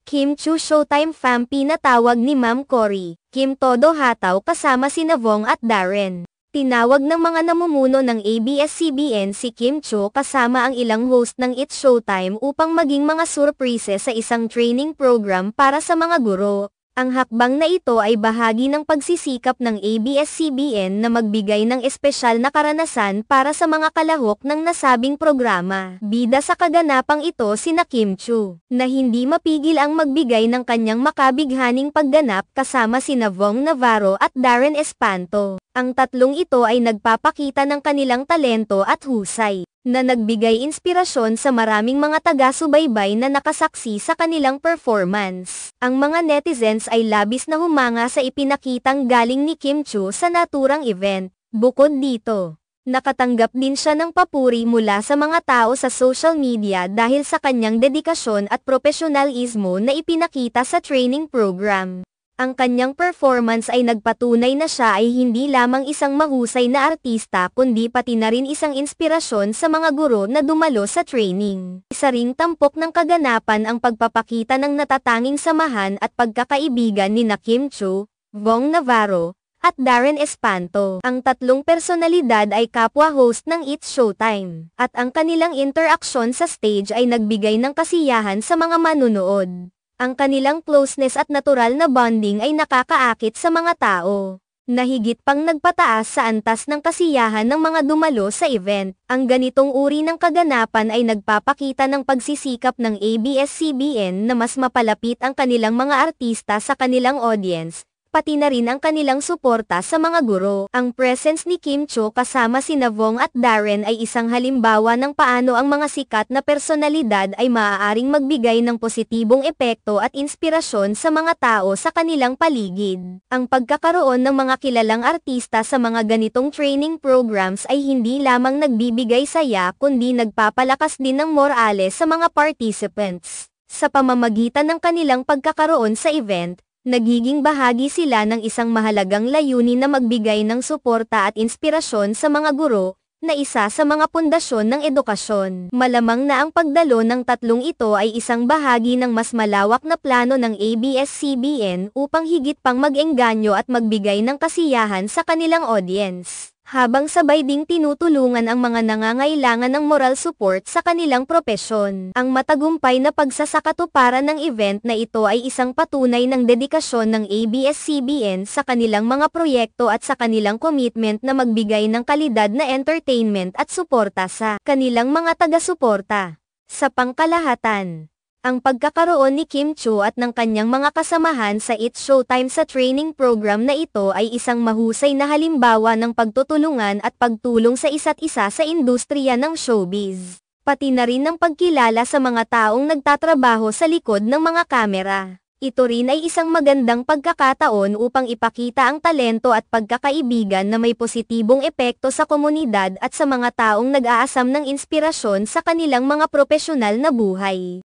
Kim Chu Showtime fam pinatawag ni Ma'am Cory, Kim todo hataw kasama sina Vong at Darren. Tinawag ng mga namumuno ng ABS-CBN si Kim Chu kasama ang ilang host ng It's Showtime upang maging mga surprise sa isang training program para sa mga guro. Ang hakbang na ito ay bahagi ng pagsisikap ng ABS-CBN na magbigay ng espesyal na karanasan para sa mga kalahok ng nasabing programa. Bida sa kaganapang ito sina Kim Chu, na hindi mapigil ang magbigay ng kanyang makabighaning pagganap kasama sina Vong Navarro at Darren Espanto. Ang tatlong ito ay nagpapakita ng kanilang talento at husay, na nagbigay inspirasyon sa maraming mga taga-subaybay na nakasaksi sa kanilang performance. Ang mga netizens ay labis na humanga sa ipinakitang galing ni Kim Chu sa naturang event. Bukod dito, nakatanggap din siya ng papuri mula sa mga tao sa social media dahil sa kanyang dedikasyon at profesionalismo na ipinakita sa training program. Ang kanyang performance ay nagpatunay na siya ay hindi lamang isang mahusay na artista kundi pati na rin isang inspirasyon sa mga guro na dumalo sa training. Isa ring tampok ng kaganapan ang pagpapakita ng natatanging samahan at pagkakaibigan ni Kim Chu, Vong Navarro, at Darren Espanto. Ang tatlong personalidad ay kapwa-host ng It's Showtime, at ang kanilang interaksyon sa stage ay nagbigay ng kasiyahan sa mga manunood. Ang kanilang closeness at natural na bonding ay nakakaakit sa mga tao, na higit pang nagpataas sa antas ng kasiyahan ng mga dumalo sa event. Ang ganitong uri ng kaganapan ay nagpapakita ng pagsisikap ng ABS-CBN na mas mapalapit ang kanilang mga artista sa kanilang audience, pati na rin ang kanilang suporta sa mga guro. Ang presence ni Kim Chu kasama sina Vong at Darren ay isang halimbawa ng paano ang mga sikat na personalidad ay maaaring magbigay ng positibong epekto at inspirasyon sa mga tao sa kanilang paligid. Ang pagkakaroon ng mga kilalang artista sa mga ganitong training programs ay hindi lamang nagbibigay saya kundi nagpapalakas din ng morale sa mga participants. Sa pamamagitan ng kanilang pagkakaroon sa event, nagiging bahagi sila ng isang mahalagang layunin na magbigay ng suporta at inspirasyon sa mga guro, na isa sa mga pundasyon ng edukasyon. Malamang na ang pagdalo ng tatlong ito ay isang bahagi ng mas malawak na plano ng ABS-CBN upang higit pang mag-engganyo at magbigay ng kasiyahan sa kanilang audience, habang sabay ding tinutulungan ang mga nangangailangan ng moral support sa kanilang propesyon. Ang matagumpay na pagsasakatuparan ng event na ito ay isang patunay ng dedikasyon ng ABS-CBN sa kanilang mga proyekto at sa kanilang commitment na magbigay ng kalidad na entertainment at suporta sa kanilang mga taga-suporta. Sa pangkalahatan, ang pagkakaroon ni Kim Chu at ng kanyang mga kasamahan sa It's Showtime sa training program na ito ay isang mahusay na halimbawa ng pagtutulungan at pagtulong sa isa't isa sa industriya ng showbiz, pati na rin ng pagkilala sa mga taong nagtatrabaho sa likod ng mga kamera. Ito rin ay isang magandang pagkakataon upang ipakita ang talento at pagkakaibigan na may positibong epekto sa komunidad at sa mga taong nag-aasam ng inspirasyon sa kanilang mga propesyonal na buhay.